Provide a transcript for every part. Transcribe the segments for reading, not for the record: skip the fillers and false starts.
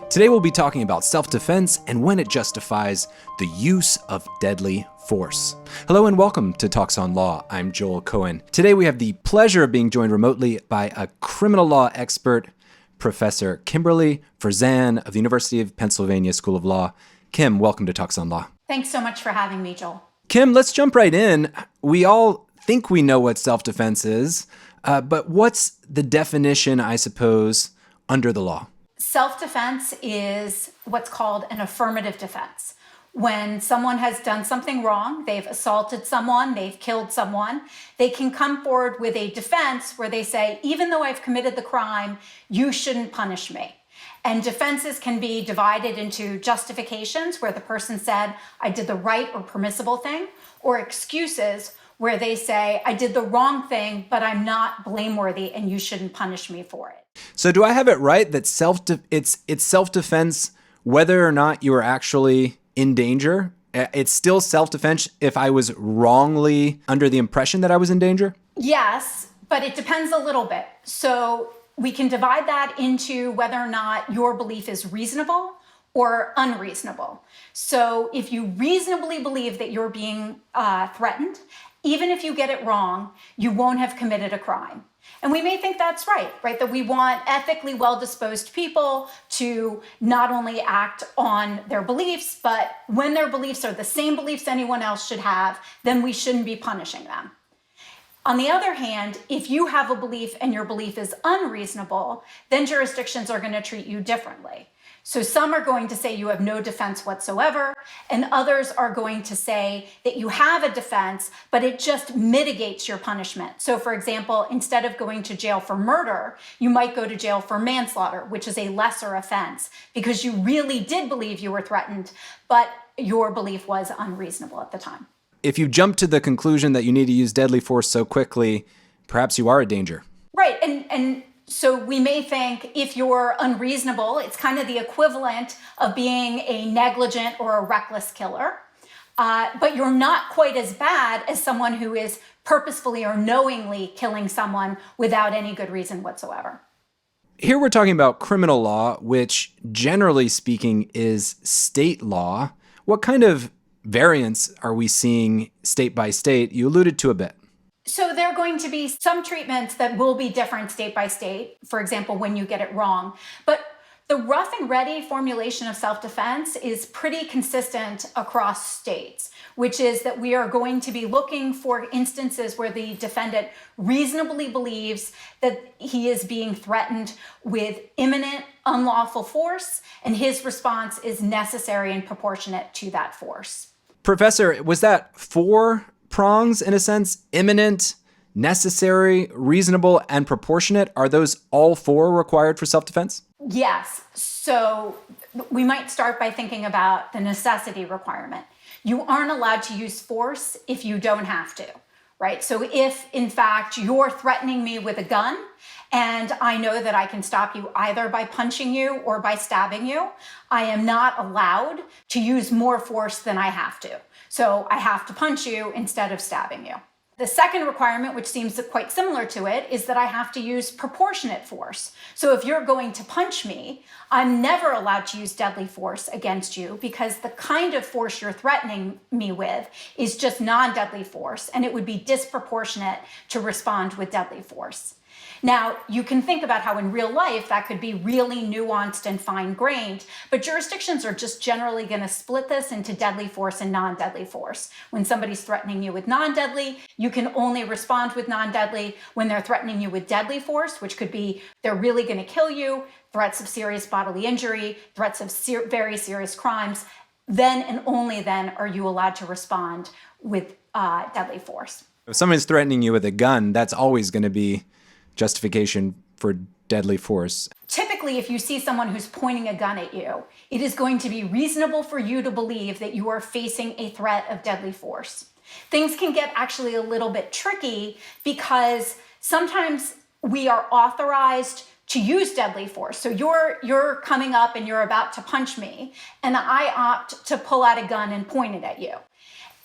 Today we'll be talking about self-defense and when it justifies the use of deadly force. Hello and welcome to Talks on Law. I'm Joel Cohen. Today we have the pleasure of being joined remotely by a criminal law expert, Professor Kimberly Ferzan of the University of Pennsylvania School of Law. Kim, welcome to Talks on Law. Thanks so much for having me, Joel. Kim, let's jump right in. We all think we know what self-defense is, but what's the definition, I suppose, under the law? Self-defense is what's called an affirmative defense. When someone has done something wrong, they've assaulted someone, they've killed someone, they can come forward with a defense where they say, even though I've committed the crime, you shouldn't punish me. And defenses can be divided into justifications where the person said, I did the right or permissible thing, or excuses where they say, I did the wrong thing, but I'm not blameworthy and you shouldn't punish me for it. So do I have it right that it's self-defense whether or not you are actually in danger? It's still self-defense if I was wrongly under the impression that I was in danger? Yes, but it depends a little bit. So we can divide that into whether or not your belief is reasonable or unreasonable. So if you reasonably believe that you're being threatened, even if you get it wrong, you won't have committed a crime. And we may think that's right? That we want ethically well-disposed people to not only act on their beliefs, but when their beliefs are the same beliefs anyone else should have, then we shouldn't be punishing them. On the other hand, if you have a belief and your belief is unreasonable, then jurisdictions are going to treat you differently. So some are going to say you have no defense whatsoever, and others are going to say that you have a defense, but it just mitigates your punishment. So for example, instead of going to jail for murder, you might go to jail for manslaughter, which is a lesser offense, because you really did believe you were threatened, but your belief was unreasonable at the time. If you jump to the conclusion that you need to use deadly force so quickly, perhaps you are a danger. Right, and so we may think if you're unreasonable, it's kind of the equivalent of being a negligent or a reckless killer, but you're not quite as bad as someone who is purposefully or knowingly killing someone without any good reason whatsoever. Here we're talking about criminal law, which generally speaking is state law. What kind of variance are we seeing state by state? You alluded to a bit. So there are going to be some treatments that will be different state by state, for example, when you get it wrong. But the rough and ready formulation of self-defense is pretty consistent across states, which is that we are going to be looking for instances where the defendant reasonably believes that he is being threatened with imminent unlawful force, and his response is necessary and proportionate to that force. Professor, was that 4 prongs in a sense? Imminent, necessary, reasonable, and proportionate? Are those all 4 required for self-defense? Yes. So we might start by thinking about the necessity requirement. You aren't allowed to use force if you don't have to, right? So if in fact you're threatening me with a gun and I know that I can stop you either by punching you or by stabbing you, I am not allowed to use more force than I have to. So I have to punch you instead of stabbing you. The second requirement, which seems quite similar to it, is that I have to use proportionate force. So if you're going to punch me, I'm never allowed to use deadly force against you because the kind of force you're threatening me with is just non-deadly force, and it would be disproportionate to respond with deadly force. Now, you can think about how in real life that could be really nuanced and fine-grained, but jurisdictions are just generally going to split this into deadly force and non-deadly force. When somebody's threatening you with non-deadly, you can only respond with non-deadly. When they're threatening you with deadly force, which could be they're really going to kill you, threats of serious bodily injury, threats of very serious crimes, then and only then are you allowed to respond with deadly force. If someone's threatening you with a gun, that's always going to be justification for deadly force. Typically, if you see someone who's pointing a gun at you, it is going to be reasonable for you to believe that you are facing a threat of deadly force. Things can get actually a little bit tricky because sometimes we are authorized to use deadly force. So you're coming up and you're about to punch me, and I opt to pull out a gun and point it at you.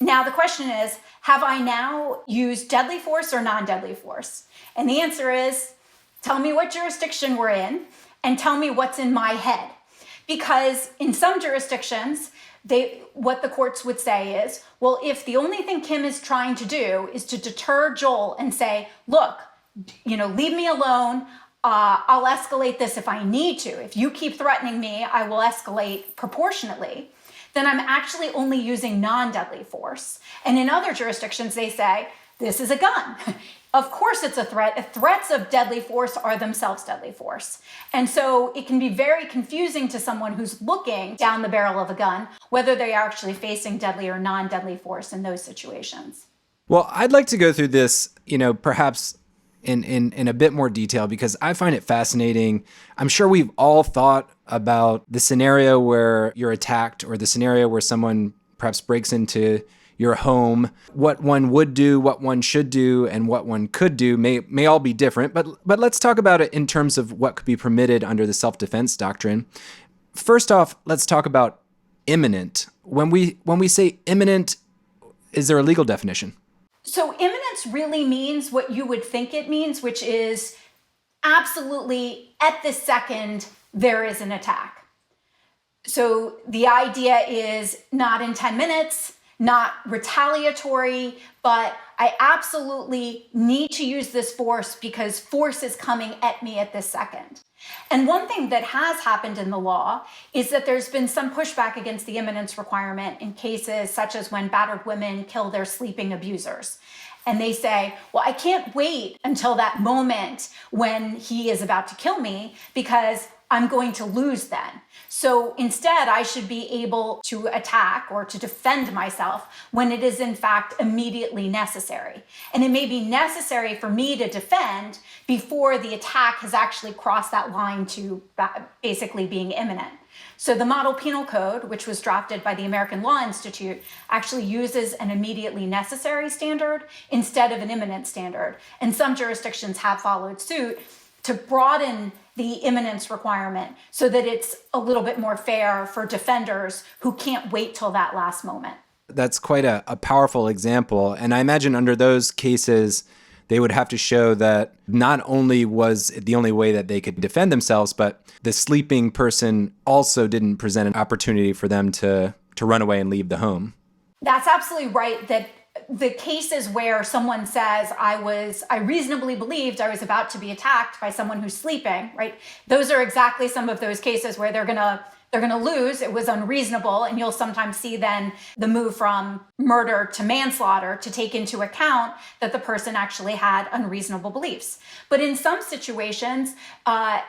Now the question is, have I now used deadly force or non-deadly force? And the answer is, tell me what jurisdiction we're in and tell me what's in my head. Because in some jurisdictions, what the courts would say is, well, if the only thing Kim is trying to do is to deter Joel and say, look, leave me alone. I'll escalate this if I need to. If you keep threatening me, I will escalate proportionately. Then I'm actually only using non-deadly force. And in other jurisdictions, they say, this is a gun. Of course it's a threat. Threats of deadly force are themselves deadly force. And so it can be very confusing to someone who's looking down the barrel of a gun, whether they are actually facing deadly or non-deadly force in those situations. Well, I'd like to go through this, perhaps in a bit more detail, because I find it fascinating. I'm sure we've all thought about the scenario where you're attacked, or the scenario where someone perhaps breaks into your home. What one would do, what one should do, and what one could do may all be different. But let's talk about it in terms of what could be permitted under the self-defense doctrine. First off, let's talk about imminent. When we say imminent, is there a legal definition? So imminence really means what you would think it means, which is absolutely at this second, there is an attack. So the idea is not in 10 minutes, not retaliatory, but I absolutely need to use this force because force is coming at me at this second. And one thing that has happened in the law is that there's been some pushback against the imminence requirement in cases such as when battered women kill their sleeping abusers. And they say, well, I can't wait until that moment when he is about to kill me because I'm going to lose then. So instead, I should be able to attack or to defend myself when it is in fact immediately necessary. And it may be necessary for me to defend before the attack has actually crossed that line to basically being imminent. So the Model Penal Code, which was drafted by the American Law Institute, actually uses an immediately necessary standard instead of an imminent standard. And some jurisdictions have followed suit to broaden the imminence requirement so that it's a little bit more fair for defenders who can't wait till that last moment. That's quite a powerful example. And I imagine under those cases, they would have to show that not only was it the only way that they could defend themselves, but the sleeping person also didn't present an opportunity for them to run away and leave the home. That's absolutely right. That the cases where someone says, I reasonably believed I was about to be attacked by someone who's sleeping, right? Those are exactly some of those cases where they're gonna lose. It was unreasonable. And you'll sometimes see then the move from murder to manslaughter to take into account that the person actually had unreasonable beliefs. But in some situations,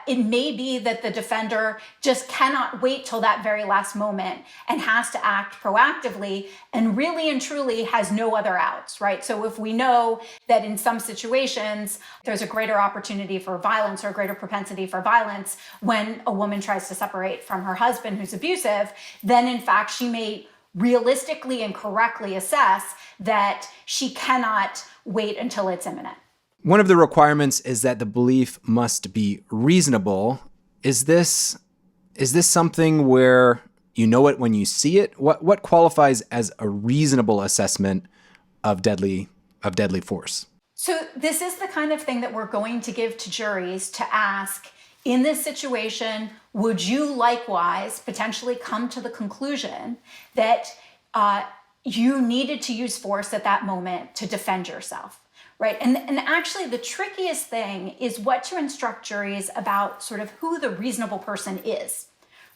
it may be that the defender just cannot wait till that very last moment and has to act proactively and really and truly has no other outs, right? So if we know that in some situations, there's a greater opportunity for violence or a greater propensity for violence when a woman tries to separate from her husband who's abusive, then in fact, she may realistically and correctly assess that she cannot wait until it's imminent. One of the requirements is that the belief must be reasonable. Is this something where you know it when you see it? What qualifies as a reasonable assessment of deadly force? So this is the kind of thing that we're going to give to juries to ask, in this situation, would you likewise potentially come to the conclusion that you needed to use force at that moment to defend yourself, right? And actually the trickiest thing is what to instruct juries about sort of who the reasonable person is,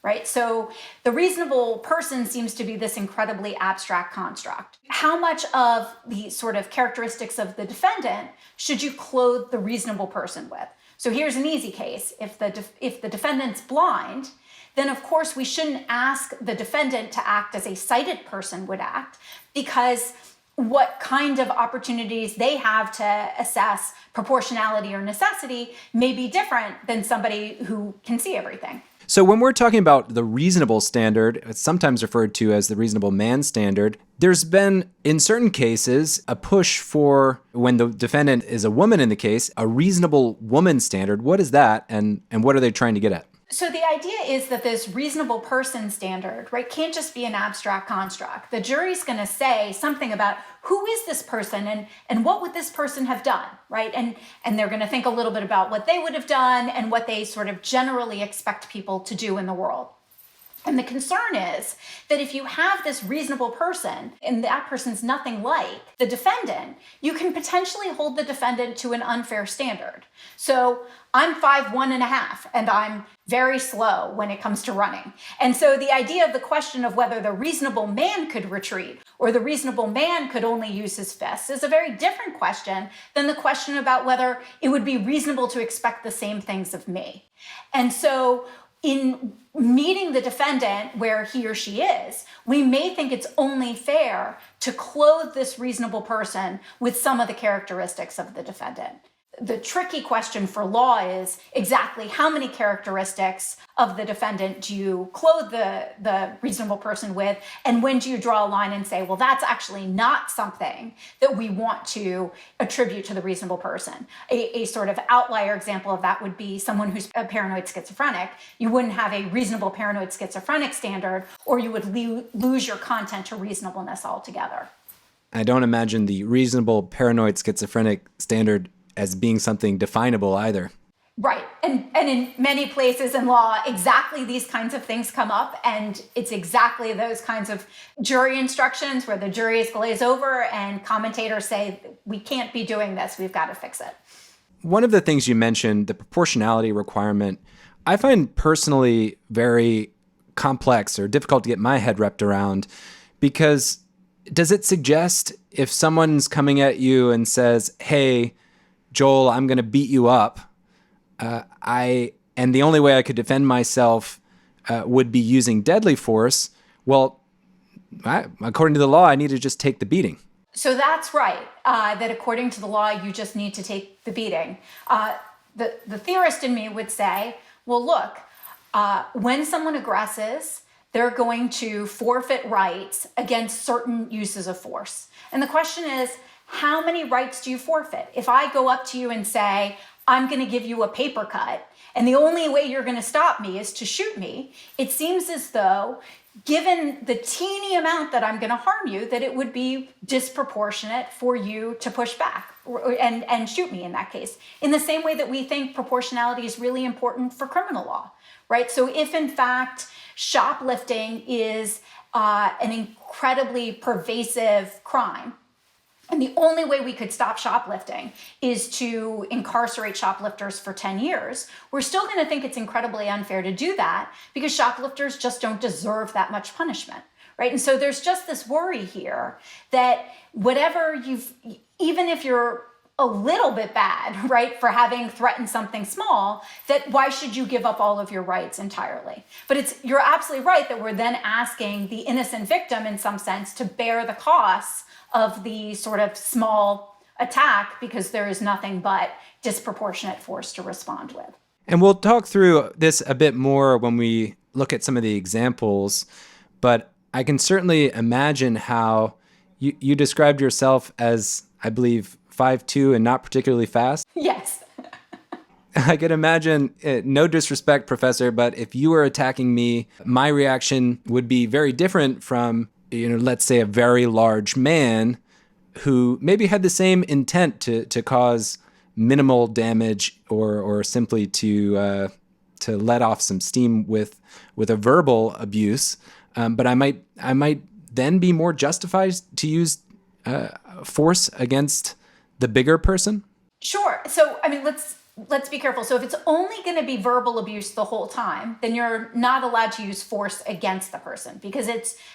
right? So the reasonable person seems to be this incredibly abstract construct. How much of the sort of characteristics of the defendant should you clothe the reasonable person with? So here's an easy case. If the defendant's blind, then of course we shouldn't ask the defendant to act as a sighted person would act, because what kind of opportunities they have to assess proportionality or necessity may be different than somebody who can see everything. So when we're talking about the reasonable standard, it's sometimes referred to as the reasonable man standard, there's been, in certain cases, a push for, when the defendant is a woman in the case, a reasonable woman standard. What is that, and what are they trying to get at? So the idea is that this reasonable person standard, right, can't just be an abstract construct. The jury's going to say something about who is this person and what would this person have done, right? And they're going to think a little bit about what they would have done and what they sort of generally expect people to do in the world. And the concern is that if you have this reasonable person and that person's nothing like the defendant, you can potentially hold the defendant to an unfair standard. So I'm 5'1.5", and I'm very slow when it comes to running. And so the idea of the question of whether the reasonable man could retreat or the reasonable man could only use his fists is a very different question than the question about whether it would be reasonable to expect the same things of me. And so in meeting the defendant where he or she is, we may think it's only fair to clothe this reasonable person with some of the characteristics of the defendant. The tricky question for law is exactly how many characteristics of the defendant do you clothe the reasonable person with, and when do you draw a line and say, well, that's actually not something that we want to attribute to the reasonable person. A sort of outlier example of that would be someone who's a paranoid schizophrenic. You wouldn't have a reasonable paranoid schizophrenic standard, or you would lose your content to reasonableness altogether. I don't imagine the reasonable paranoid schizophrenic standard as being something definable either. Right. And in many places in law, exactly these kinds of things come up, and it's exactly those kinds of jury instructions where the jury is glazed over and commentators say, we can't be doing this, we've got to fix it. One of the things you mentioned, the proportionality requirement, I find personally very complex or difficult to get my head wrapped around, because does it suggest if someone's coming at you and says, hey, Joel, I'm going to beat you up, and the only way I could defend myself would be using deadly force, well, according to the law, I need to just take the beating. So that's right, that according to the law, you just need to take the beating. The theorist in me would say, well, look, when someone aggresses, they're going to forfeit rights against certain uses of force. And the question is, how many rights do you forfeit? If I go up to you and say, I'm going to give you a paper cut, and the only way you're going to stop me is to shoot me, it seems as though, given the teeny amount that I'm going to harm you, that it would be disproportionate for you to push back and shoot me in that case. In the same way that we think proportionality is really important for criminal law, right? So if in fact shoplifting is an incredibly pervasive crime, and the only way we could stop shoplifting is to incarcerate shoplifters for 10 years, we're still going to think it's incredibly unfair to do that because shoplifters just don't deserve that much punishment, right? And so there's just this worry here that whatever even if you're a little bit bad, right, for having threatened something small, that why should you give up all of your rights entirely? But you're absolutely right that we're then asking the innocent victim in some sense to bear the costs of the sort of small attack because there is nothing but disproportionate force to respond with. And we'll talk through this a bit more when we look at some of the examples, but I can certainly imagine how you described yourself as, I believe, 5'2" and not particularly fast. Yes. I could imagine, no disrespect, Professor, but if you were attacking me, my reaction would be very different from, let's say a very large man who maybe had the same intent to cause minimal damage or simply to let off some steam with a verbal abuse. But I might then be more justified to use force against the bigger person. Sure. So, I mean, let's be careful. So if it's only going to be verbal abuse the whole time, then you're not allowed to use force against the person because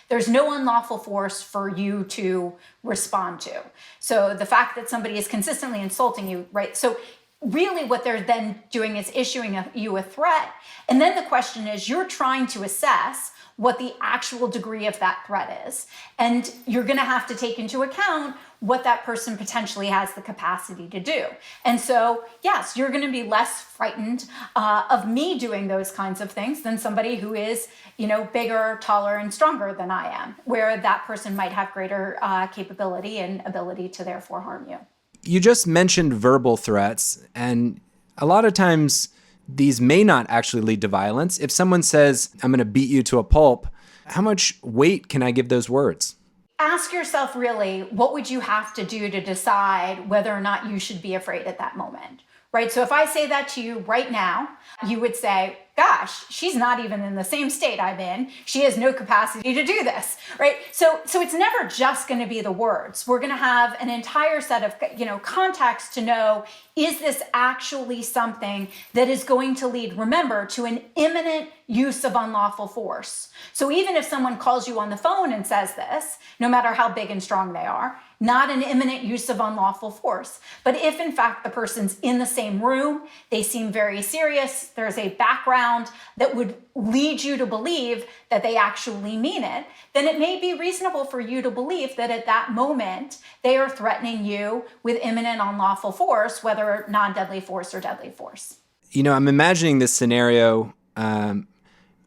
there's no unlawful force for you to respond to. So the fact that somebody is consistently insulting you, right? So really what they're then doing is issuing you a threat. And then the question is, you're trying to assess what the actual degree of that threat is. And you're going to have to take into account what that person potentially has the capacity to do. And so, yes, you're going to be less frightened of me doing those kinds of things than somebody who is, bigger, taller, and stronger than I am, where that person might have greater capability and ability to therefore harm you. You just mentioned verbal threats, and a lot of times these may not actually lead to violence. If someone says, I'm going to beat you to a pulp, how much weight can I give those words? Ask yourself really, what would you have to do to decide whether or not you should be afraid at that moment, right? So if I say that to you right now, you would say, gosh, she's not even in the same state I'm in. She has no capacity to do this, right? So it's never just going to be the words. We're going to have an entire set of, context to know, is this actually something that is going to lead, remember, to an imminent use of unlawful force? So even if someone calls you on the phone and says this, no matter how big and strong they are, not an imminent use of unlawful force. But if in fact the person's in the same room, they seem very serious, there's a background that would lead you to believe that they actually mean it, then it may be reasonable for you to believe that at that moment, they are threatening you with imminent unlawful force, whether non-deadly force or deadly force. I'm imagining this scenario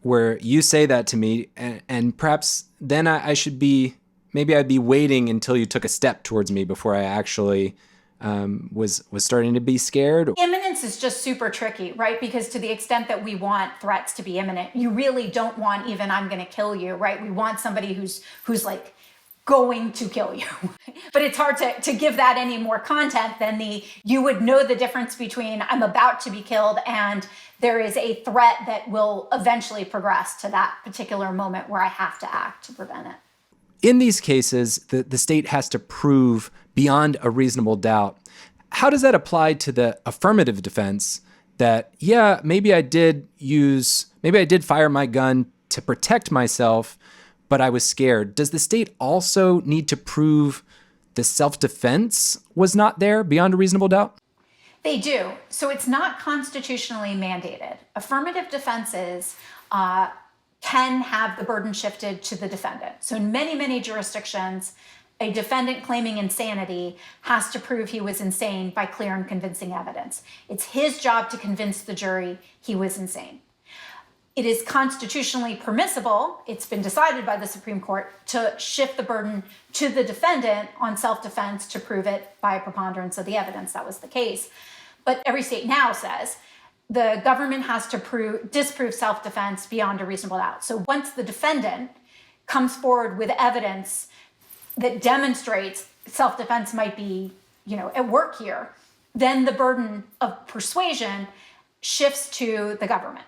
where you say that to me, and perhaps then maybe I'd be waiting until you took a step towards me before I actually was starting to be scared. Imminence is just super tricky, right? Because to the extent that we want threats to be imminent, you really don't want even I'm going to kill you, right? We want somebody who's like going to kill you. But it's hard to give that any more content than you would know the difference between I'm about to be killed and there is a threat that will eventually progress to that particular moment where I have to act to prevent it. In these cases, the state has to prove beyond a reasonable doubt. How does that apply to the affirmative defense that, maybe I did fire my gun to protect myself, but I was scared? Does the state also need to prove the self-defense was not there beyond a reasonable doubt? They do. So it's not constitutionally mandated. Affirmative defenses can have the burden shifted to the defendant. So in many, many jurisdictions, a defendant claiming insanity has to prove he was insane by clear and convincing evidence. It's his job to convince the jury he was insane. It is constitutionally permissible, it's been decided by the Supreme Court, to shift the burden to the defendant on self-defense to prove it by a preponderance of the evidence. That was the case. But every state now says the government has to disprove self-defense beyond a reasonable doubt. So once the defendant comes forward with evidence that demonstrates self-defense might be, at work here, then the burden of persuasion shifts to the government.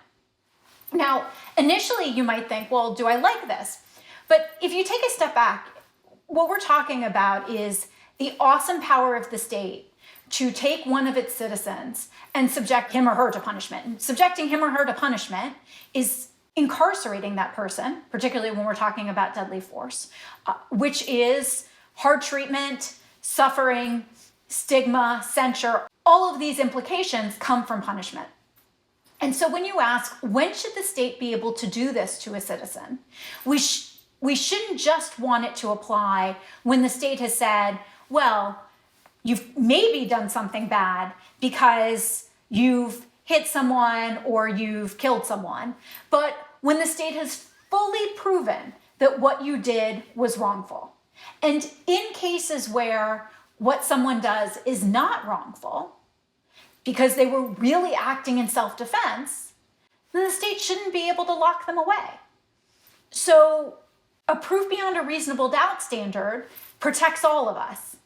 Now, initially you might think, well, do I like this? But if you take a step back, what we're talking about is the awesome power of the state to take one of its citizens and subject him or her to punishment. And subjecting him or her to punishment is incarcerating that person, particularly when we're talking about deadly force, which is hard treatment, suffering, stigma, censure. All of these implications come from punishment. And so when you ask, when should the state be able to do this to a citizen? We shouldn't just want it to apply when the state has said, well, you've maybe done something bad because you've hit someone or you've killed someone. But when the state has fully proven that what you did was wrongful. And in cases where what someone does is not wrongful, because they were really acting in self-defense, then the state shouldn't be able to lock them away. So a proof beyond a reasonable doubt standard protects all of us.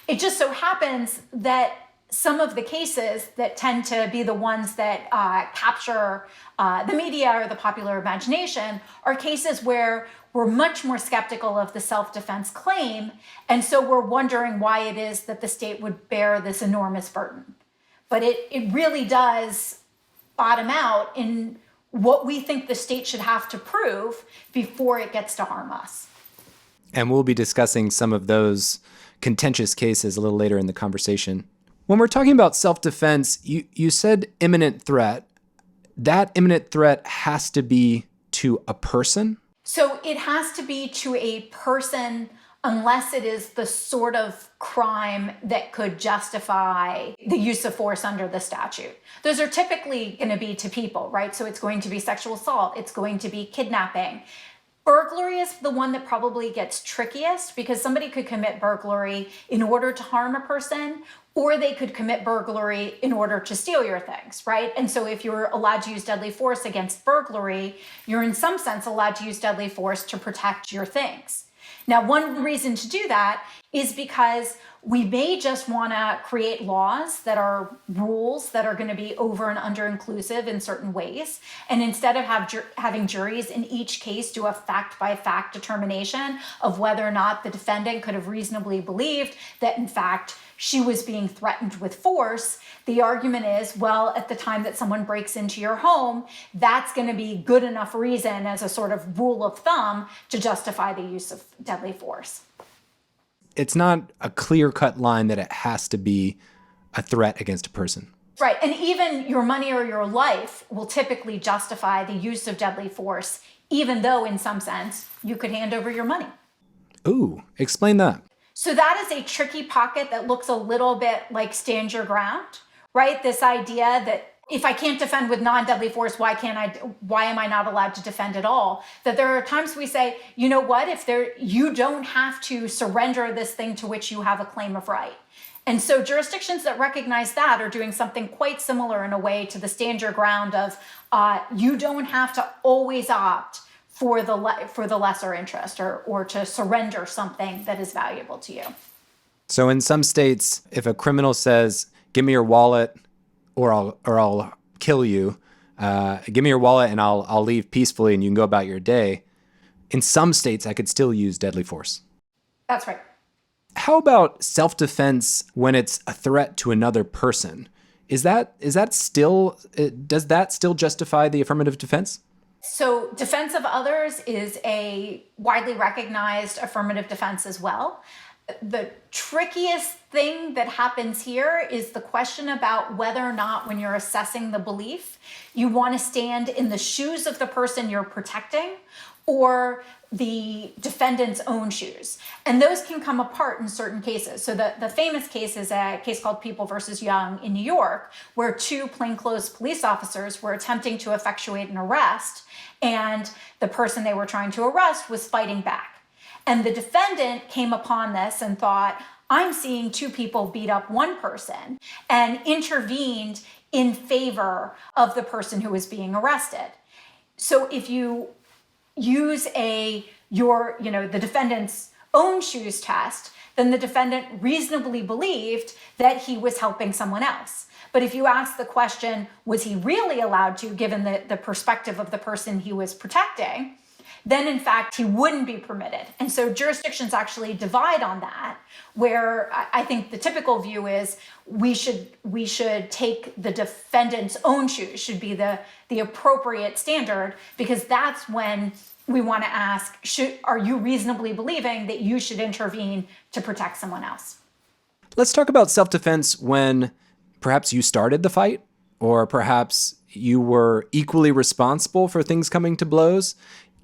It just so happens that some of the cases that tend to be the ones that capture the media or the popular imagination are cases where we're much more skeptical of the self-defense claim, and so we're wondering why it is that the state would bear this enormous burden. But it really does bottom out in what we think the state should have to prove before it gets to harm us. And we'll be discussing some of those contentious cases a little later in the conversation. When we're talking about self-defense, you said imminent threat. That imminent threat has to be to a person? So it has to be to a person unless it is the sort of crime that could justify the use of force under the statute. Those are typically going to be to people, right? So it's going to be sexual assault. It's going to be kidnapping. Burglary is the one that probably gets trickiest because somebody could commit burglary in order to harm a person, or they could commit burglary in order to steal your things, right? And so if you're allowed to use deadly force against burglary, you're in some sense allowed to use deadly force to protect your things. Now, one reason to do that is because we may just want to create laws that are rules that are going to be over and under inclusive in certain ways. And instead of having juries in each case do a fact by fact determination of whether or not the defendant could have reasonably believed that, in fact, she was being threatened with force, the argument is, well, at the time that someone breaks into your home, that's going to be good enough reason as a sort of rule of thumb to justify the use of deadly force. It's not a clear-cut line that it has to be a threat against a person. Right. And even your money or your life will typically justify the use of deadly force, even though in some sense you could hand over your money. Ooh, explain that. So that is a tricky pocket that looks a little bit like stand your ground, right? This idea that if I can't defend with non-deadly force, why am I not allowed to defend at all? That there are times we say, you know what, you don't have to surrender this thing to which you have a claim of right. And so jurisdictions that recognize that are doing something quite similar in a way to the stand your ground of you don't have to always opt for the lesser interest or to surrender something that is valuable to you. So in some states, if a criminal says, give me your wallet, or I'll kill you. Give me your wallet and I'll leave peacefully and you can go about your day. In some states, I could still use deadly force. That's right. How about self-defense when it's a threat to another person? Does that still justify the affirmative defense? So defense of others is a widely recognized affirmative defense as well. The trickiest thing that happens here is the question about whether or not, when you're assessing the belief, you want to stand in the shoes of the person you're protecting or the defendant's own shoes. And those can come apart in certain cases. So the famous case is a case called People versus Young in New York, where two plainclothes police officers were attempting to effectuate an arrest, and the person they were trying to arrest was fighting back. And the defendant came upon this and thought, I'm seeing two people beat up one person, and intervened in favor of the person who was being arrested. So if you use the defendant's own shoes test, then the defendant reasonably believed that he was helping someone else. But if you ask the question, was he really allowed to, given the perspective of the person he was protecting, then in fact he wouldn't be permitted. And so jurisdictions actually divide on that, where I think the typical view is we should take the defendant's own shoes, should be the appropriate standard, because that's when we want to ask, are you reasonably believing that you should intervene to protect someone else? Let's talk about self-defense when perhaps you started the fight, or perhaps you were equally responsible for things coming to blows.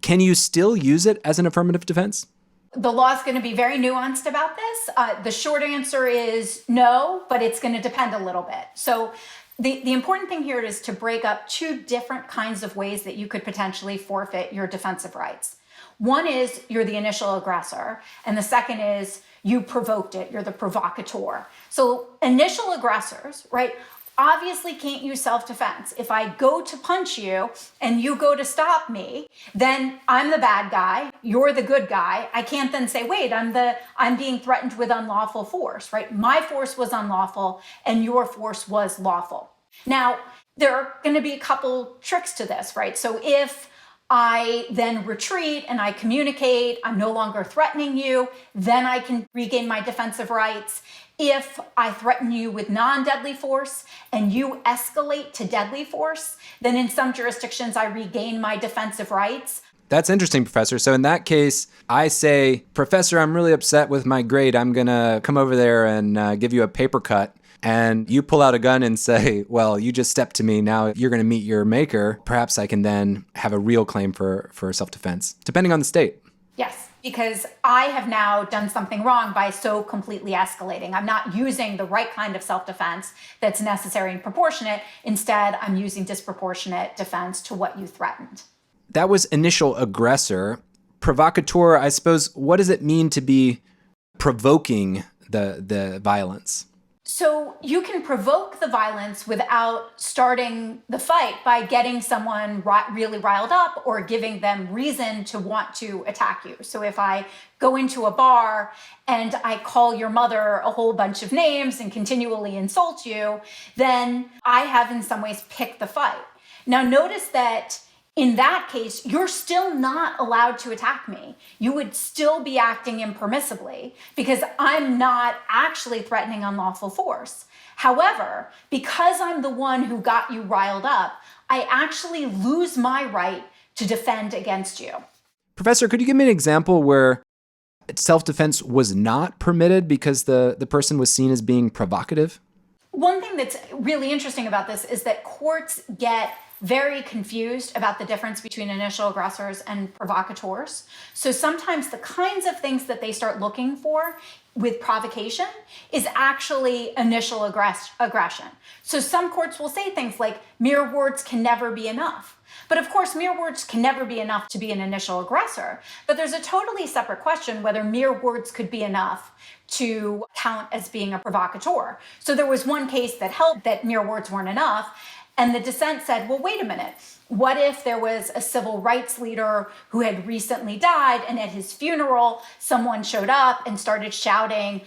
Can you still use it as an affirmative defense? The law is going to be very nuanced about this. The short answer is no, but it's going to depend a little bit. So the important thing here is to break up two different kinds of ways that you could potentially forfeit your defensive rights. One is you're the initial aggressor, and the second is you provoked it. You're the provocateur. So initial aggressors, right, obviously can't use self-defense. If I go to punch you and you go to stop me, then I'm the bad guy, you're the good guy. I can't then say, wait, I'm being threatened with unlawful force, right? My force was unlawful and your force was lawful. Now, there are going to be a couple tricks to this, right? So if I then retreat and I communicate, I'm no longer threatening you, then I can regain my defensive rights. If I threaten you with non-deadly force and you escalate to deadly force, then in some jurisdictions I regain my defensive rights. That's interesting, Professor. So in that case, I say, Professor, I'm really upset with my grade. I'm going to come over there and give you a paper cut. And you pull out a gun and say, well, you just stepped to me. Now you're going to meet your maker. Perhaps I can then have a real claim for self-defense, depending on the state. Yes, because I have now done something wrong by so completely escalating. I'm not using the right kind of self-defense that's necessary and proportionate. Instead, I'm using disproportionate defense to what you threatened. That was initial aggressor. Provocateur, I suppose, what does it mean to be provoking the violence? So you can provoke the violence without starting the fight by getting someone really riled up or giving them reason to want to attack you. So if I go into a bar and I call your mother a whole bunch of names and continually insult you, then I have in some ways picked the fight. Now notice that in that case, you're still not allowed to attack me. You would still be acting impermissibly because I'm not actually threatening unlawful force. However, because I'm the one who got you riled up, I actually lose my right to defend against you. Professor, could you give me an example where self-defense was not permitted because the person was seen as being provocative? One thing that's really interesting about this is that courts get very confused about the difference between initial aggressors and provocateurs. So sometimes the kinds of things that they start looking for with provocation is actually initial aggression. So some courts will say things like mere words can never be enough. But of course, mere words can never be enough to be an initial aggressor. But there's a totally separate question whether mere words could be enough to count as being a provocateur. So there was one case that held that mere words weren't enough. And the dissent said, well, wait a minute. What if there was a civil rights leader who had recently died and at his funeral, someone showed up and started shouting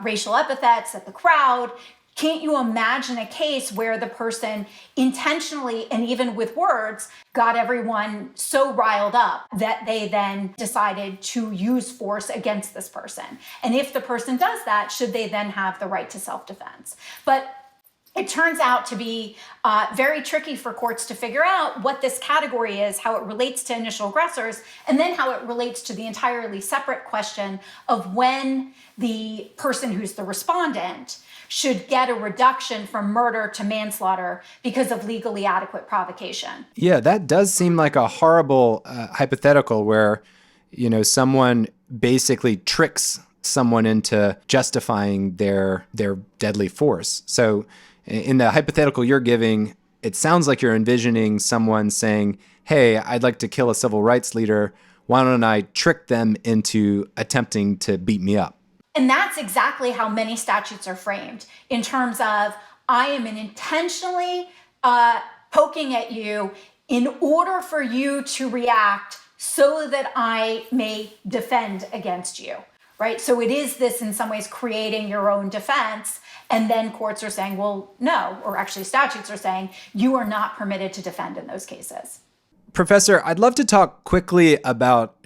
racial epithets at the crowd? Can't you imagine a case where the person intentionally and even with words got everyone so riled up that they then decided to use force against this person? And if the person does that, should they then have the right to self-defense? But it turns out to be very tricky for courts to figure out what this category is, how it relates to initial aggressors, and then how it relates to the entirely separate question of when the person who's the respondent should get a reduction from murder to manslaughter because of legally adequate provocation. Yeah, that does seem like a horrible hypothetical where, someone basically tricks someone into justifying their deadly force. So in the hypothetical you're giving, it sounds like you're envisioning someone saying, hey, I'd like to kill a civil rights leader. Why don't I trick them into attempting to beat me up? And that's exactly how many statutes are framed in terms of I am intentionally poking at you in order for you to react so that I may defend against you, right? So it is this in some ways creating your own defense. And then courts are saying, well, no, or actually statutes are saying you are not permitted to defend in those cases. Professor, I'd love to talk quickly about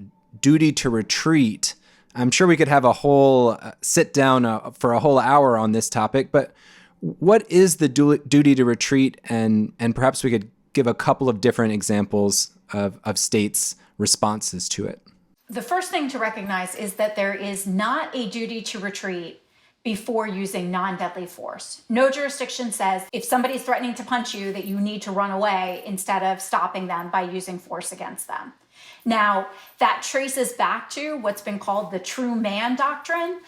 duty to retreat. I'm sure we could have a whole sit down for a whole hour on this topic, but what is the duty to retreat? And perhaps we could give a couple of different examples of states' responses to it. The first thing to recognize is that there is not a duty to retreat before using non-deadly force. No jurisdiction says if somebody's threatening to punch you that you need to run away instead of stopping them by using force against them. Now, that traces back to what's been called the true man doctrine,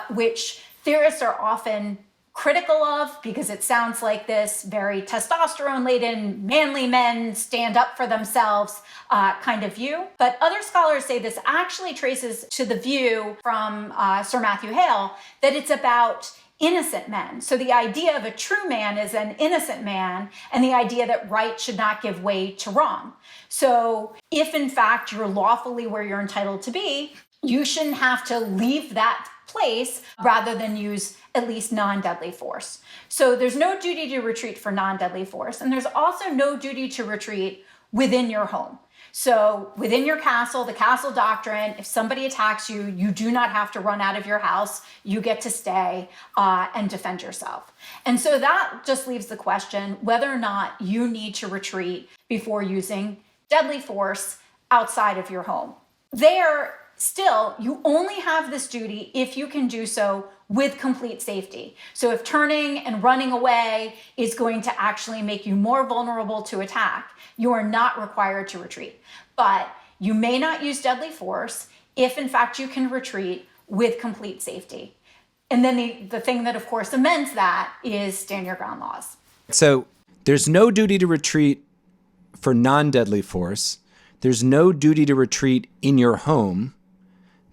which theorists are often critical of because it sounds like this very testosterone-laden, manly men stand up for themselves kind of view. But other scholars say this actually traces to the view from Sir Matthew Hale that it's about innocent men. So the idea of a true man is an innocent man, and the idea that right should not give way to wrong. So if in fact you're lawfully where you're entitled to be, you shouldn't have to leave that place rather than use at least non-deadly force. So there's no duty to retreat for non-deadly force, and there's also no duty to retreat within your home. So within your castle, the castle doctrine, if somebody attacks you, you do not have to run out of your house. You get to stay and defend yourself. And so that just leaves the question whether or not you need to retreat before using deadly force outside of your home. There, still, you only have this duty if you can do so with complete safety. So if turning and running away is going to actually make you more vulnerable to attack, you are not required to retreat. But you may not use deadly force if in fact you can retreat with complete safety. And then the thing that of course amends that is stand your ground laws. So there's no duty to retreat for non-deadly force. There's no duty to retreat in your home.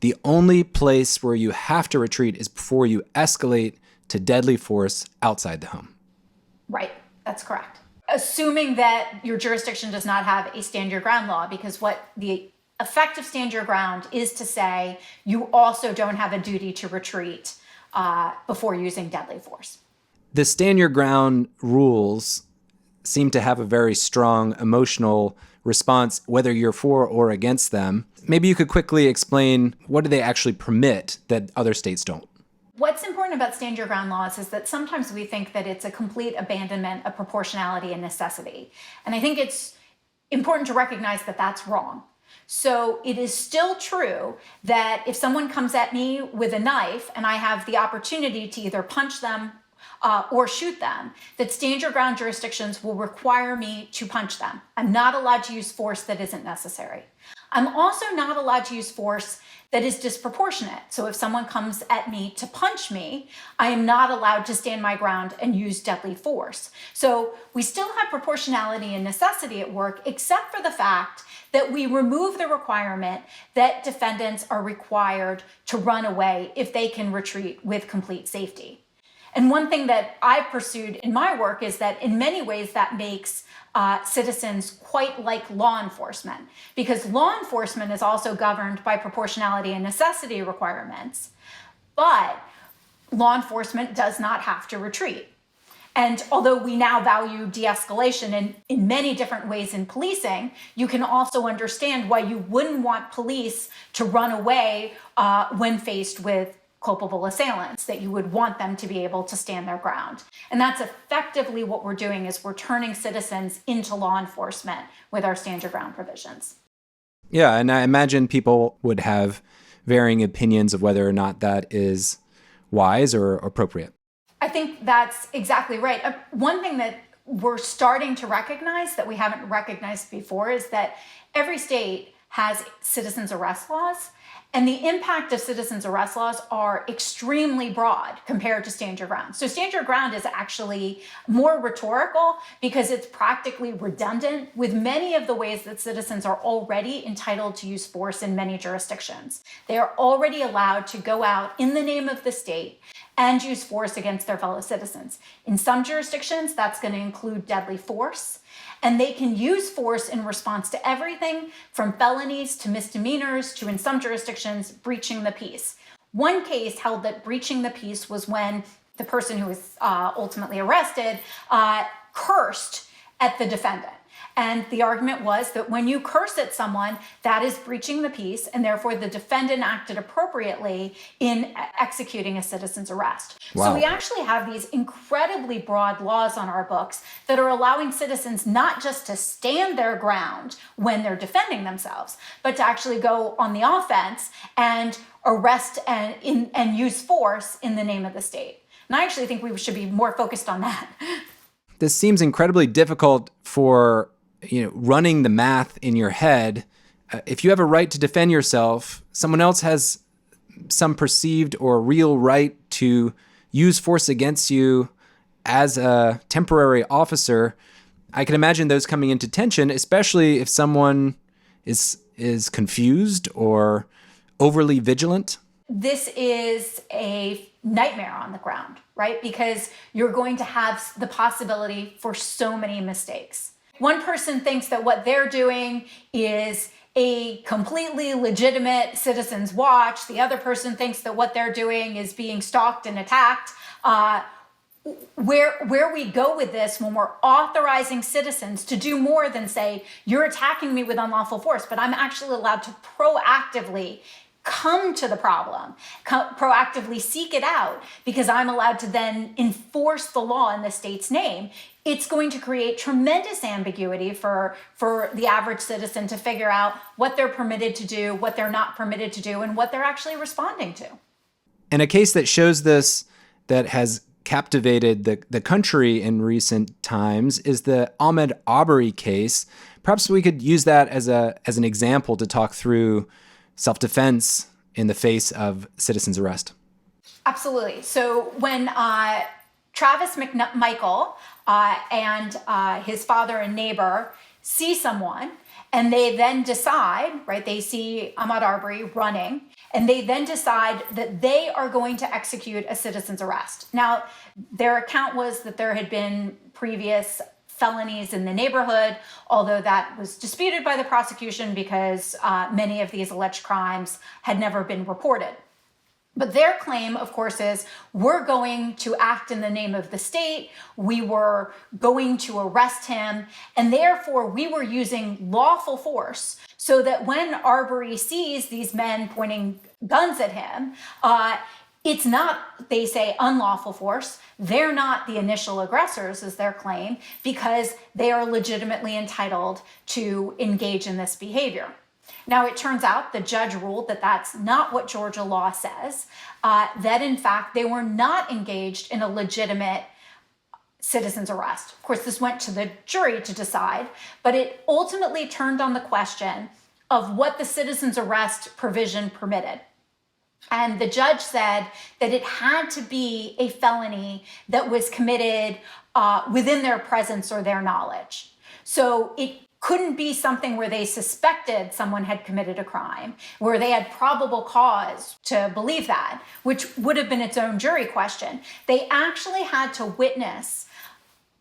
The only place where you have to retreat is before you escalate to deadly force outside the home. Right, that's correct. Assuming that your jurisdiction does not have a stand your ground law, because what the effect of stand your ground is to say you also don't have a duty to retreat before using deadly force. The stand your ground rules seem to have a very strong emotional response, whether you're for or against them. Maybe you could quickly explain, what do they actually permit that other states don't? What's important about stand your ground laws is that sometimes we think that it's a complete abandonment of proportionality and necessity. And I think it's important to recognize that that's wrong. So it is still true that if someone comes at me with a knife and I have the opportunity to either punch them or shoot them, that stand your ground jurisdictions will require me to punch them. I'm not allowed to use force that isn't necessary. I'm also not allowed to use force that is disproportionate. So if someone comes at me to punch me, I am not allowed to stand my ground and use deadly force. So we still have proportionality and necessity at work, except for the fact that we remove the requirement that defendants are required to run away if they can retreat with complete safety. And one thing that I've pursued in my work is that in many ways that makes citizens quite like law enforcement, because law enforcement is also governed by proportionality and necessity requirements, but law enforcement does not have to retreat. And although we now value de-escalation in many different ways in policing, you can also understand why you wouldn't want police to run away when faced with culpable assailants, that you would want them to be able to stand their ground. And that's effectively what we're doing, is we're turning citizens into law enforcement with our stand your ground provisions. Yeah, and I imagine people would have varying opinions of whether or not that is wise or appropriate. I think that's exactly right. One thing that we're starting to recognize that we haven't recognized before is that every state has citizens arrest laws. And the impact of citizens arrest laws are extremely broad compared to stand your ground. So stand your ground is actually more rhetorical because it's practically redundant with many of the ways that citizens are already entitled to use force in many jurisdictions. They are already allowed to go out in the name of the state and use force against their fellow citizens. In some jurisdictions, that's going to include deadly force. And they can use force in response to everything from felonies to misdemeanors to, in some jurisdictions, breaching the peace. One case held that breaching the peace was when the person who was ultimately arrested cursed at the defendant. And the argument was that when you curse at someone, that is breaching the peace, and therefore the defendant acted appropriately in executing a citizen's arrest. Wow. So we actually have these incredibly broad laws on our books that are allowing citizens not just to stand their ground when they're defending themselves, but to actually go on the offense and arrest and use force in the name of the state. And I actually think we should be more focused on that. This seems incredibly difficult for running the math in your head. If you have a right to defend yourself, someone else has some perceived or real right to use force against you as a temporary officer. I can imagine those coming into tension, especially if someone is confused or overly vigilant. This is a nightmare on the ground, right? Because you're going to have the possibility for so many mistakes. One person thinks that what they're doing is a completely legitimate citizen's watch. The other person thinks that what they're doing is being stalked and attacked. Where we go with this when we're authorizing citizens to do more than say, you're attacking me with unlawful force, but I'm actually allowed to proactively come to the problem, proactively seek it out, because I'm allowed to then enforce the law in the state's name. It's going to create tremendous ambiguity for the average citizen to figure out what they're permitted to do, what they're not permitted to do, and what they're actually responding to. And a case that shows this, that has captivated the country in recent times, is the Ahmaud Arbery case. Perhaps we could use that as an example to talk through self-defense in the face of citizen's arrest. Absolutely. So when Travis McMichael and his father and neighbor see someone and they then decide, right, they see Ahmaud Arbery running, and they then decide that they are going to execute a citizen's arrest. Now, their account was that there had been previous felonies in the neighborhood, although that was disputed by the prosecution because many of these alleged crimes had never been reported. But their claim, of course, is we're going to act in the name of the state. We were going to arrest him. And therefore, we were using lawful force so that when Arbery sees these men pointing guns at him, it's not, they say, unlawful force. They're not the initial aggressors, is their claim, because they are legitimately entitled to engage in this behavior. Now, it turns out the judge ruled that that's not what Georgia law says, that in fact, they were not engaged in a legitimate citizen's arrest. Of course, this went to the jury to decide, but it ultimately turned on the question of what the citizen's arrest provision permitted. And the judge said that it had to be a felony that was committed within their presence or their knowledge. So it couldn't be something where they suspected someone had committed a crime, where they had probable cause to believe that, which would have been its own jury question. They actually had to witness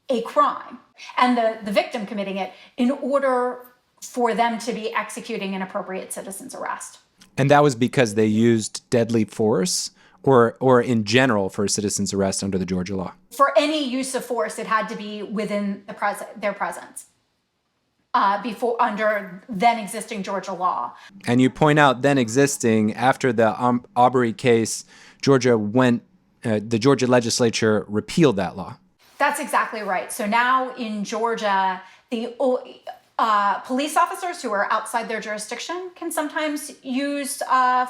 a crime and the victim committing it in order for them to be executing an appropriate citizen's arrest. And that was because they used deadly force or in general for a citizen's arrest under the Georgia law? For any use of force, it had to be within their presence. Before under then existing Georgia law. And you point out then existing after the Arbery case, the Georgia legislature repealed that law. That's exactly right. So now in Georgia, the police officers who are outside their jurisdiction can sometimes use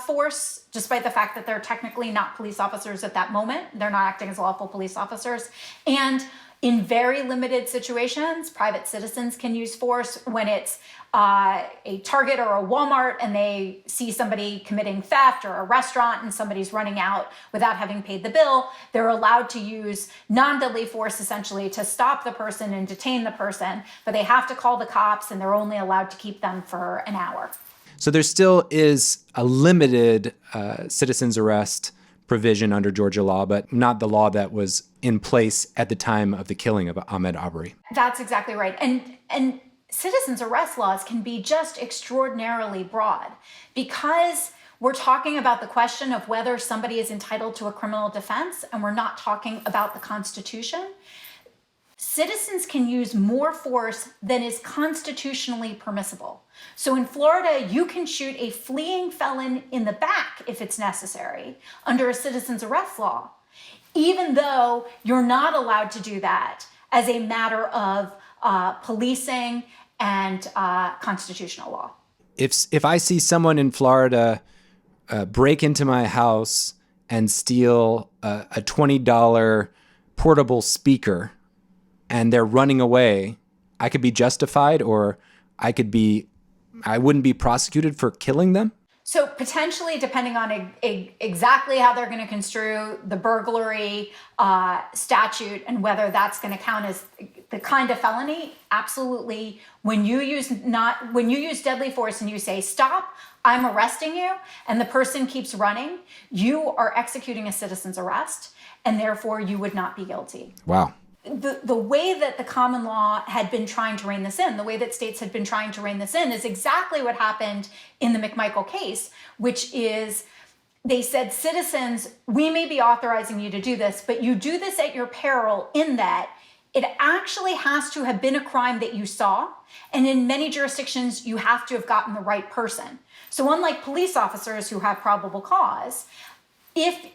force, despite the fact that they're technically not police officers at that moment. They're not acting as lawful police officers. And in very limited situations, private citizens can use force when it's a Target or a Walmart and they see somebody committing theft, or a restaurant and somebody's running out without having paid the bill. They're allowed to use non-deadly force essentially to stop the person and detain the person, but they have to call the cops and they're only allowed to keep them for an hour. So there still is a limited citizen's arrest provision under Georgia law, but not the law that was in place at the time of the killing of Ahmaud Arbery. That's exactly right. And citizens arrest laws can be just extraordinarily broad because we're talking about the question of whether somebody is entitled to a criminal defense, and we're not talking about the Constitution. Citizens can use more force than is constitutionally permissible. So in Florida, you can shoot a fleeing felon in the back if it's necessary under a citizen's arrest law, even though you're not allowed to do that as a matter of policing and constitutional law. If I see someone in Florida break into my house and steal a $20 portable speaker and they're running away, I could be justified, or I wouldn't be prosecuted for killing them? So potentially, depending on exactly how they're going to construe the burglary statute and whether that's going to count as the kind of felony, absolutely. When you use deadly force and you say, stop, I'm arresting you, and the person keeps running, you are executing a citizen's arrest, and therefore you would not be guilty. Wow. The way that the common law had been trying to rein this in, the way that states had been trying to rein this in, is exactly what happened in the McMichael case, which is they said, citizens, we may be authorizing you to do this, but you do this at your peril in that it actually has to have been a crime that you saw. And in many jurisdictions, you have to have gotten the right person. So unlike police officers who have probable cause, if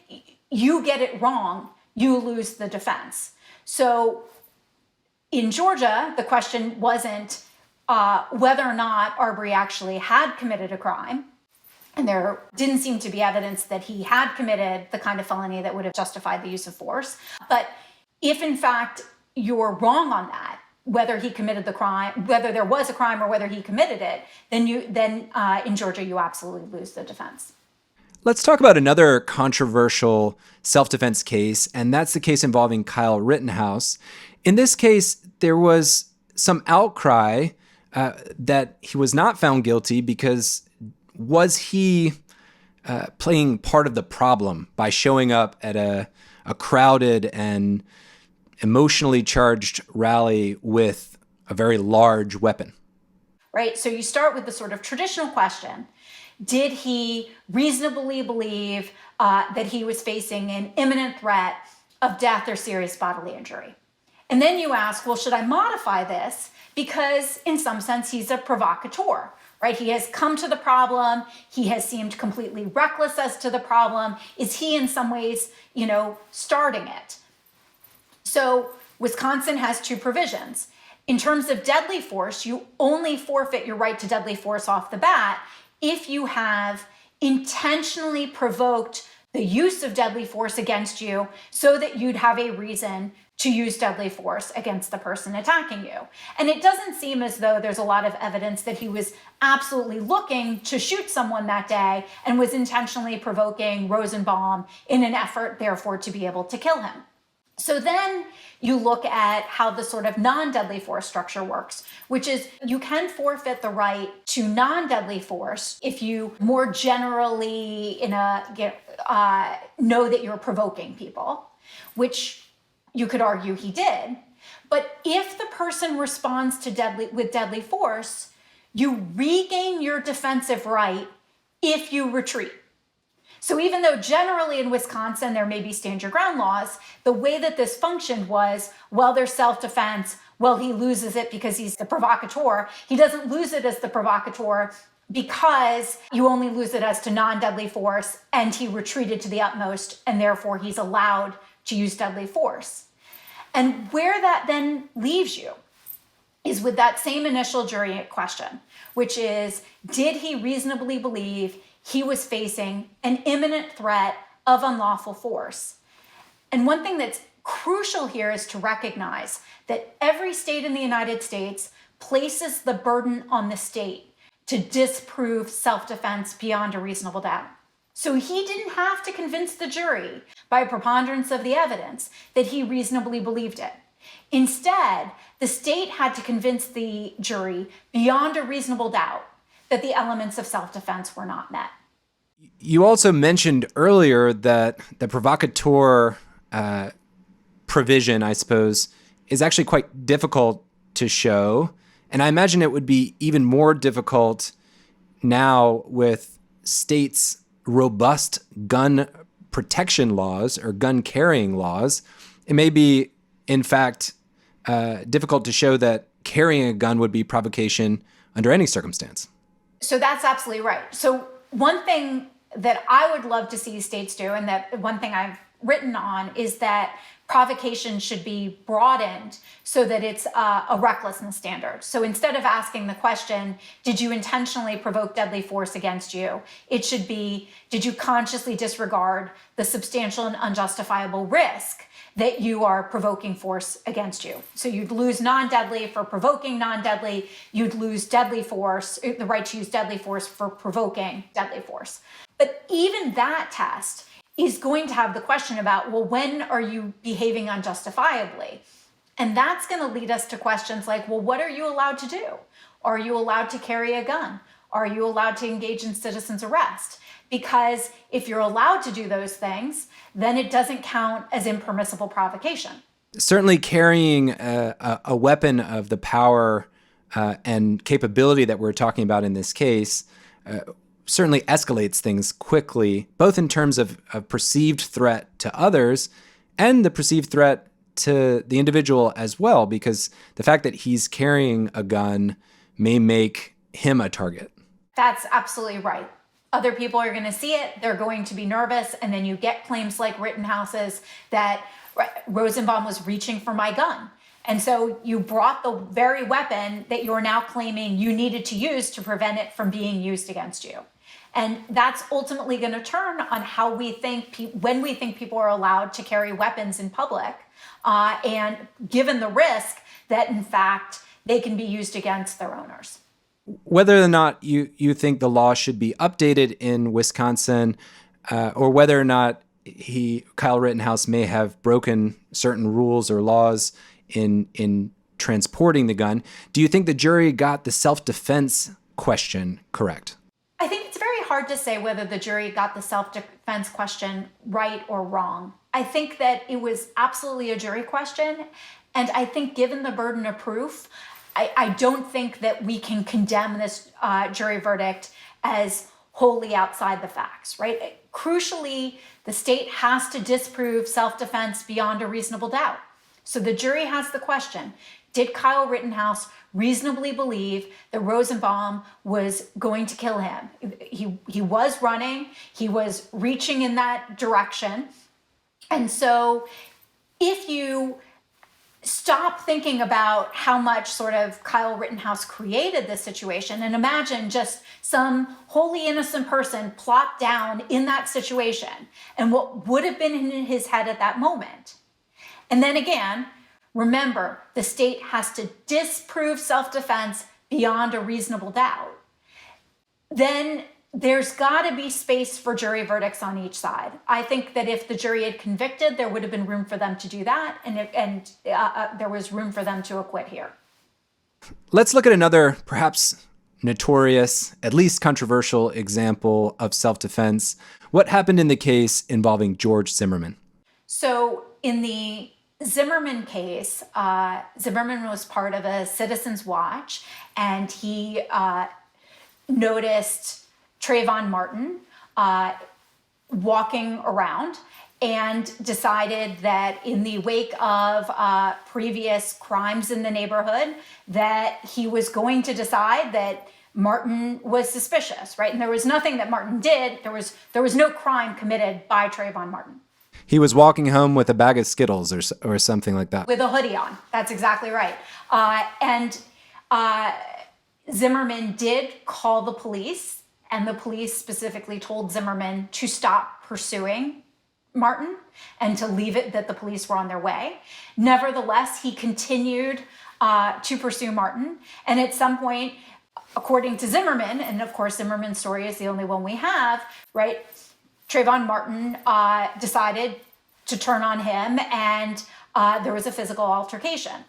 you get it wrong, you lose the defense. So in Georgia, the question wasn't whether or not Arbery actually had committed a crime. And there didn't seem to be evidence that he had committed the kind of felony that would have justified the use of force. But if in fact you're wrong on that, whether he committed the crime, whether there was a crime or whether he committed it, then in Georgia, you absolutely lose the defense. Let's talk about another controversial self-defense case, and that's the case involving Kyle Rittenhouse. In this case, there was some outcry that he was not found guilty because was he playing part of the problem by showing up at a crowded and emotionally charged rally with a very large weapon? Right? So you start with the sort of traditional question. Did he reasonably believe that he was facing an imminent threat of death or serious bodily injury? And then you ask, well, should I modify this? Because in some sense, he's a provocateur, right? He has come to the problem. He has seemed completely reckless as to the problem. Is he in some ways, starting it? So Wisconsin has two provisions. In terms of deadly force, you only forfeit your right to deadly force off the bat if you have intentionally provoked the use of deadly force against you so that you'd have a reason to use deadly force against the person attacking you. And it doesn't seem as though there's a lot of evidence that he was absolutely looking to shoot someone that day and was intentionally provoking Rosenbaum in an effort, therefore, to be able to kill him. So then you look at how the sort of non-deadly force structure works, which is you can forfeit the right to non-deadly force if you more generally know that you're provoking people, which you could argue he did. But if the person responds to with deadly force, you regain your defensive right if you retreat. So even though generally in Wisconsin there may be stand your ground laws, the way that this functioned was, well, there's self-defense, well, he loses it because he's the provocateur. He doesn't lose it as the provocateur because you only lose it as to non-deadly force, and he retreated to the utmost, and therefore he's allowed to use deadly force. And where that then leaves you is with that same initial jury question, which is, did he reasonably believe he was facing an imminent threat of unlawful force? And one thing that's crucial here is to recognize that every state in the United States places the burden on the state to disprove self-defense beyond a reasonable doubt. So he didn't have to convince the jury by a preponderance of the evidence that he reasonably believed it. Instead, the state had to convince the jury beyond a reasonable doubt that the elements of self-defense were not met. You also mentioned earlier that the provocateur provision, I suppose, is actually quite difficult to show. And I imagine it would be even more difficult now with states' robust gun protection laws or gun carrying laws. It may be, in fact, difficult to show that carrying a gun would be provocation under any circumstance. So that's absolutely right. So one thing that I would love to see states do, and that one thing I've written on, is that provocation should be broadened so that it's a recklessness standard. So instead of asking the question, did you intentionally provoke deadly force against you? It should be, did you consciously disregard the substantial and unjustifiable risk that you are provoking force against you? So you'd lose non-deadly for provoking non-deadly. You'd lose deadly force, the right to use deadly force for provoking deadly force. But even that test is going to have the question about, well, when are you behaving unjustifiably? And that's going to lead us to questions like, well, what are you allowed to do? Are you allowed to carry a gun? Are you allowed to engage in citizen's arrest? Because if you're allowed to do those things, then it doesn't count as impermissible provocation. Certainly carrying a weapon of the power and capability that we're talking about in this case certainly escalates things quickly, both in terms of perceived threat to others and the perceived threat to the individual as well, because the fact that he's carrying a gun may make him a target. That's absolutely right. Other people are going to see it, they're going to be nervous, and then you get claims like Rittenhouse's that Rosenbaum was reaching for my gun. And so you brought the very weapon that you're now claiming you needed to use to prevent it from being used against you. And that's ultimately going to turn on how we think, when we think people are allowed to carry weapons in public, and given the risk that, in fact, they can be used against their owners. Whether or not you think the law should be updated in Wisconsin, or whether or not Kyle Rittenhouse may have broken certain rules or laws in transporting the gun. Do you think the jury got the self-defense question correct? I think it's very hard to say whether the jury got the self-defense question right or wrong. I think that it was absolutely a jury question. And I think given the burden of proof, I don't think that we can condemn this jury verdict as wholly outside the facts, right? Crucially, the state has to disprove self-defense beyond a reasonable doubt. So the jury has the question, did Kyle Rittenhouse reasonably believe that Rosenbaum was going to kill him? He was running, he was reaching in that direction. And so if you stop thinking about how much sort of Kyle Rittenhouse created this situation and imagine just some wholly innocent person plopped down in that situation and what would have been in his head at that moment. And then again, remember, the state has to disprove self-defense beyond a reasonable doubt. Then there's got to be space for jury verdicts on each side. I think that if the jury had convicted, there would have been room for them to do that, and there was room for them to acquit here. Let's look at another, perhaps notorious, at least controversial example of self-defense. What happened in the case involving George Zimmerman? So in the Zimmerman case, Zimmerman was part of a Citizens Watch, and he noticed Trayvon Martin walking around and decided that in the wake of previous crimes in the neighborhood, that he was going to decide that Martin was suspicious, right? And there was nothing that Martin did. There was no crime committed by Trayvon Martin. He was walking home with a bag of Skittles or something like that. With a hoodie on. That's exactly right. And Zimmerman did call the police, and the police specifically told Zimmerman to stop pursuing Martin and to leave it that the police were on their way. Nevertheless, he continued to pursue Martin. And at some point, according to Zimmerman, and of course Zimmerman's story is the only one we have, right? Trayvon Martin decided to turn on him, and there was a physical altercation.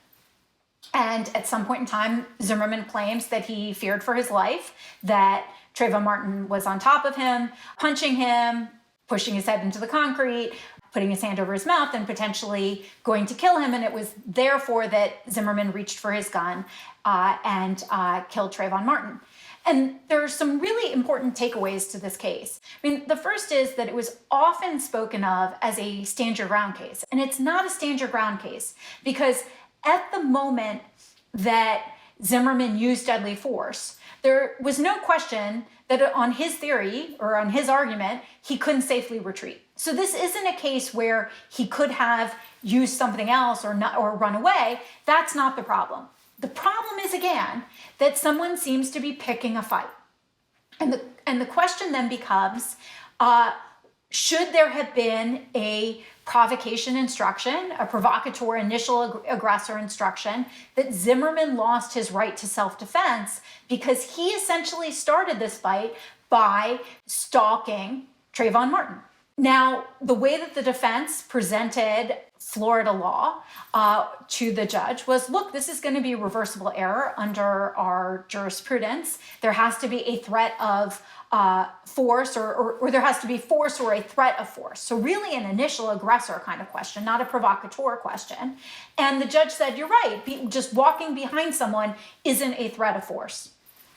And at some point in time, Zimmerman claims that he feared for his life, that Trayvon Martin was on top of him, punching him, pushing his head into the concrete, putting his hand over his mouth, and potentially going to kill him. And it was therefore that Zimmerman reached for his gun and killed Trayvon Martin. And there are some really important takeaways to this case. I mean, the first is that it was often spoken of as a stand your ground case. And it's not a stand your ground case because at the moment that Zimmerman used deadly force, there was no question that on his theory or on his argument, he couldn't safely retreat. So this isn't a case where he could have used something else or run away. That's not the problem. The problem is, again, that someone seems to be picking a fight. And the question then becomes, should there have been a provocation instruction, a provocateur initial aggressor instruction, that Zimmerman lost his right to self-defense because he essentially started this fight by stalking Trayvon Martin. Now, the way that the defense presented Florida law to the judge was, look, this is going to be reversible error under our jurisprudence. There has to be a threat of force or there has to be force or a threat of force. So really an initial aggressor kind of question, not a provocateur question. And the judge said, you're right, just walking behind someone isn't a threat of force.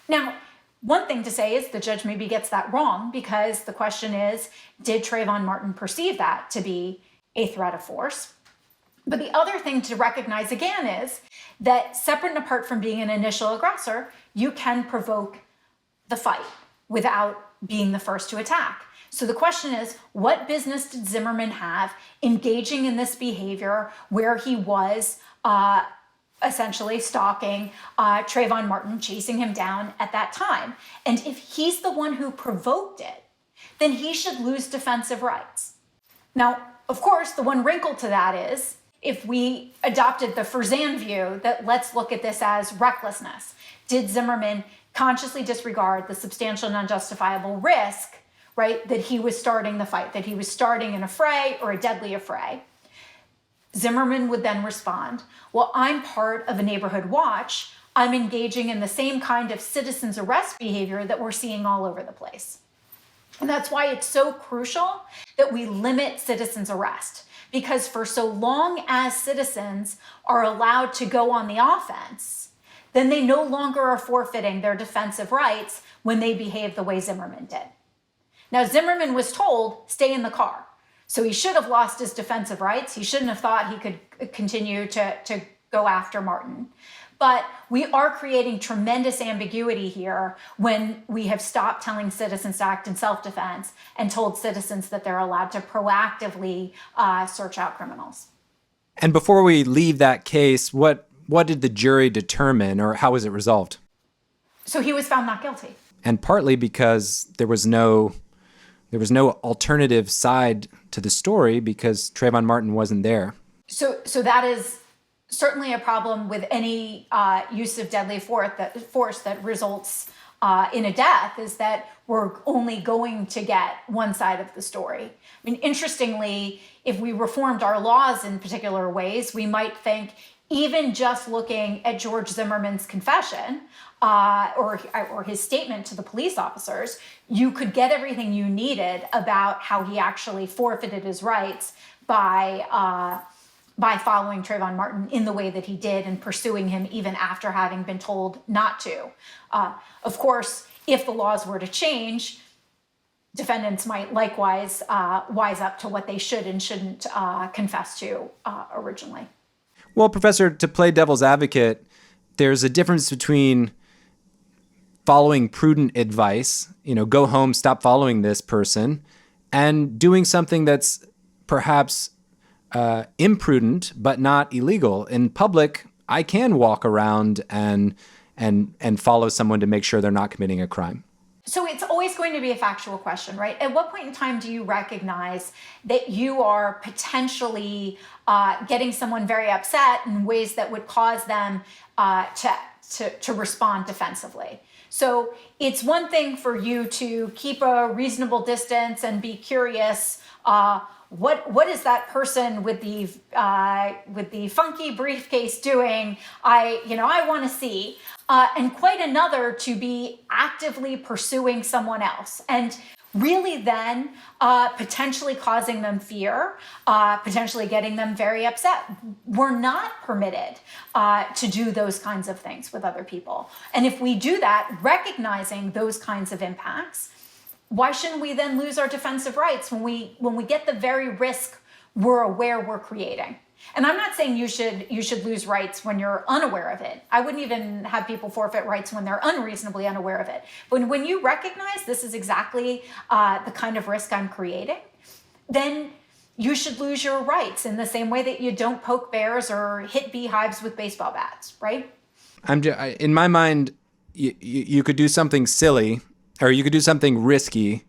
Now, one thing to say is the judge maybe gets that wrong because the question is, did Trayvon Martin perceive that to be a threat of force? But the other thing to recognize again is that separate and apart from being an initial aggressor, you can provoke the fight without being the first to attack. So the question is, what business did Zimmerman have engaging in this behavior where he was essentially stalking Trayvon Martin, chasing him down at that time? And if he's the one who provoked it, then he should lose defensive rights. Now, of course, the one wrinkle to that is, if we adopted the Ferzan view that let's look at this as recklessness, did Zimmerman consciously disregard the substantial and unjustifiable risk, right, that he was starting the fight, that he was starting an affray or a deadly affray? Zimmerman would then respond, well, I'm part of a neighborhood watch. I'm engaging in the same kind of citizens arrest behavior that we're seeing all over the place. And that's why it's so crucial that we limit citizens arrest, because for so long as citizens are allowed to go on the offense, then they no longer are forfeiting their defensive rights when they behave the way Zimmerman did. Now, Zimmerman was told, stay in the car. So he should have lost his defensive rights. He shouldn't have thought he could continue to go after Martin. But we are creating tremendous ambiguity here when we have stopped telling citizens to act in self-defense and told citizens that they're allowed to proactively search out criminals. And before we leave that case, what did the jury determine, or how was it resolved? So he was found not guilty. And partly because there was no alternative side to the story because Trayvon Martin wasn't there. So that is certainly a problem with any use of deadly force that results in a death, is that we're only going to get one side of the story. I mean, interestingly, if we reformed our laws in particular ways, we might think even just looking at George Zimmerman's confession or his statement to the police officers, you could get everything you needed about how he actually forfeited his rights by following Trayvon Martin in the way that he did and pursuing him even after having been told not to. Of course, if the laws were to change, defendants might likewise wise up to what they should and shouldn't confess to originally. Well, Professor, to play devil's advocate, there's a difference between following prudent advice, go home, stop following this person, and doing something that's perhaps imprudent but not illegal. In public, I can walk around and follow someone to make sure they're not committing a crime. So it's always going to be a factual question, right? At what point in time do you recognize that you are potentially getting someone very upset in ways that would cause them to respond defensively? So it's one thing for you to keep a reasonable distance and be curious. What is that person with the funky briefcase doing? I want to see. And quite another to be actively pursuing someone else and really then potentially causing them fear, potentially getting them very upset. We're not permitted to do those kinds of things with other people. And if we do that, recognizing those kinds of impacts, why shouldn't we then lose our defensive rights when we get the very risk we're aware we're creating? And I'm not saying you should lose rights when you're unaware of it. I wouldn't even have people forfeit rights when they're unreasonably unaware of it. But when you recognize this is exactly the kind of risk I'm creating, then you should lose your rights in the same way that you don't poke bears or hit beehives with baseball bats, right? In my mind, you could do something silly, or you could do something risky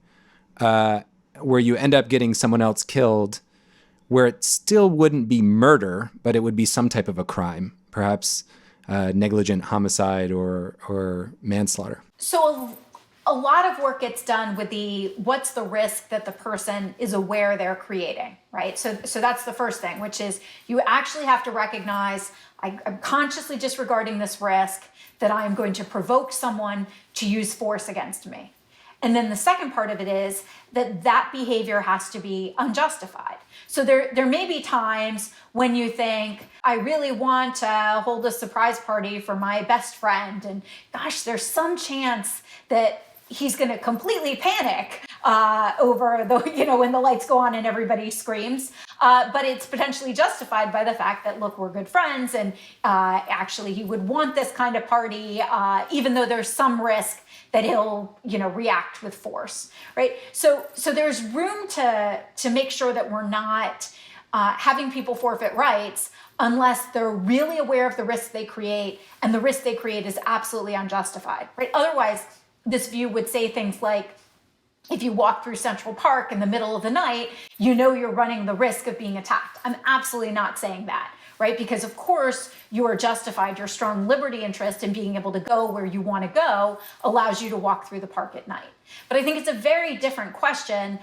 where you end up getting someone else killed, where it still wouldn't be murder, but it would be some type of a crime, perhaps negligent homicide or manslaughter. So a lot of work gets done with what's the risk that the person is aware they're creating, right? So that's the first thing, which is you actually have to recognize, I'm consciously disregarding this risk that I am going to provoke someone to use force against me. And then the second part of it is that behavior has to be unjustified. So there may be times when you think, I really want to hold a surprise party for my best friend, and gosh, there's some chance that he's going to completely panic over when the lights go on and everybody screams. But it's potentially justified by the fact that, look, we're good friends, and actually he would want this kind of party, even though there's some risk that he'll, react with force, right? So there's room to make sure that we're not having people forfeit rights unless they're really aware of the risk they create, and the risk they create is absolutely unjustified, right? Otherwise, this view would say things like, if you walk through Central Park in the middle of the night, you're running the risk of being attacked. I'm absolutely not saying that, right? Because of course you are justified, your strong liberty interest in being able to go where you want to go allows you to walk through the park at night. But I think it's a very different question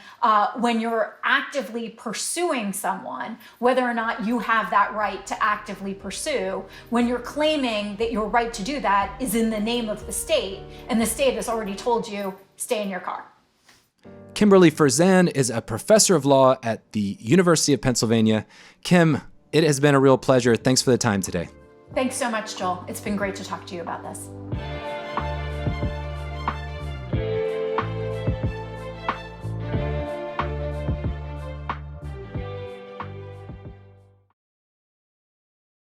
when you're actively pursuing someone, whether or not you have that right to actively pursue, when you're claiming that your right to do that is in the name of the state, and the state has already told you, stay in your car. Kimberly Ferzan is a professor of law at the University of Pennsylvania. Kim, it has been a real pleasure. Thanks for the time today. Thanks so much, Joel. It's been great to talk to you about this.